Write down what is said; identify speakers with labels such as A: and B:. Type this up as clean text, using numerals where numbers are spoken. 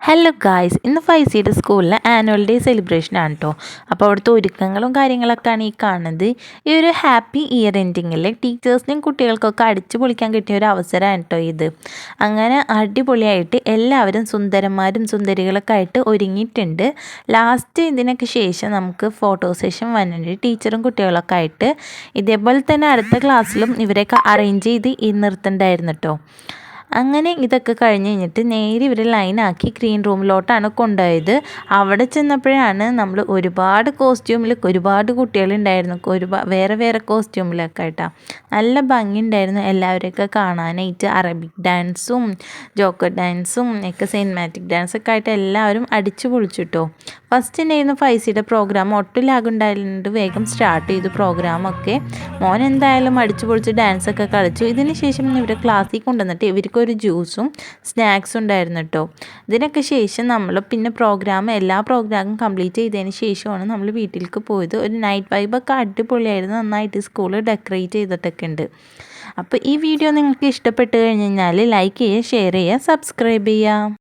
A: Hello guys, ഇന്ന് ഫൈസിയുടെ സ്കൂളിലെ annual day celebration ആണ് കേട്ടോ. അപ്പോൾ അവിടുത്തെ ഒരുക്കങ്ങളും കാര്യങ്ങളൊക്കെയാണ് ഈ കാണുന്നത്. ഈ ഒരു ഹാപ്പി ഇയർ എൻഡിങ്ങിൽ ടീച്ചേഴ്സിനും കുട്ടികൾക്കൊക്കെ അടിച്ചു പൊളിക്കാൻ കിട്ടിയ ഒരു അവസരമാണ് കേട്ടോ ഇത്. അങ്ങനെ അടിപൊളിയായിട്ട് എല്ലാവരും സുന്ദരന്മാരും സുന്ദരികളൊക്കെ ആയിട്ട് ഒരുങ്ങിയിട്ടുണ്ട്. ലാസ്റ്റ് ഇതിനൊക്കെ ശേഷം നമുക്ക് ഫോട്ടോ സെഷൻ വന്നിട്ടുണ്ട് ടീച്ചറും കുട്ടികളൊക്കെ ആയിട്ട്. ഇതേപോലെ തന്നെ അടുത്ത ക്ലാസ്സിലും ഇവരെയൊക്കെ അറേഞ്ച് ചെയ്ത് നിർത്തണ്ടായിരുന്നു കേട്ടോ. അങ്ങനെ ഇതൊക്കെ കഴിഞ്ഞ് കഴിഞ്ഞിട്ട് നേരെ ഇവർ ലൈനാക്കി ഗ്രീൻ റൂമിലോട്ടാണ് കൊണ്ടുപോയത്. അവിടെ ചെന്നപ്പോഴാണ് നമ്മൾ ഒരുപാട് കോസ്റ്റ്യൂമിൽ ഒരുപാട് കുട്ടികളുണ്ടായിരുന്നു, വേറെ വേറെ കോസ്റ്റ്യൂമിലൊക്കെ ആയിട്ടാണ്. നല്ല ഭംഗിയുണ്ടായിരുന്നു എല്ലാവരെയൊക്കെ കാണാനായിട്ട്. അറബിക് ഡാൻസും ജോക്കർ ഡാൻസും ഒക്കെ സിനിമാറ്റിക് ഡാൻസൊക്കെ ആയിട്ട് എല്ലാവരും അടിച്ചു പൊളിച്ചിട്ടോ. ഫസ്റ്റ് ഉണ്ടായിരുന്നു ഫൈസിയുടെ പ്രോഗ്രാം. ഒട്ടും ലാഗുണ്ടായതുകൊണ്ട് വേഗം സ്റ്റാർട്ട് ചെയ്തു പ്രോഗ്രാമൊക്കെ. മോൻ എന്തായാലും അടിച്ചു പൊളിച്ച് ഡാൻസൊക്കെ കളിച്ചു. ഇതിന് ശേഷം ഇവർ ക്ലാസ്സിൽ കൊണ്ടുവന്നിട്ട് ഇവർക്കൊരു ജ്യൂസും സ്നാക്സും ഉണ്ടായിരുന്നു കേട്ടോ. ഇതിനൊക്കെ ശേഷം നമ്മൾ പിന്നെ എല്ലാ പ്രോഗ്രാമും കംപ്ലീറ്റ് ചെയ്തതിന് ശേഷമാണ് നമ്മൾ വീട്ടിലേക്ക് പോയത്. ഒരു നൈറ്റ് വൈബൊക്കെ അടിപൊളിയായിരുന്നു. നന്നായിട്ട് സ്കൂൾ ഡെക്കറേറ്റ് ചെയ്തിട്ടൊക്കെ ഉണ്ട്. അപ്പോൾ ഈ വീഡിയോ നിങ്ങൾക്ക് ഇഷ്ടപ്പെട്ട് കഴിഞ്ഞ് കഴിഞ്ഞാൽ ലൈക്ക് ചെയ്യുക, ഷെയർ ചെയ്യുക, സബ്സ്ക്രൈബ് ചെയ്യുക.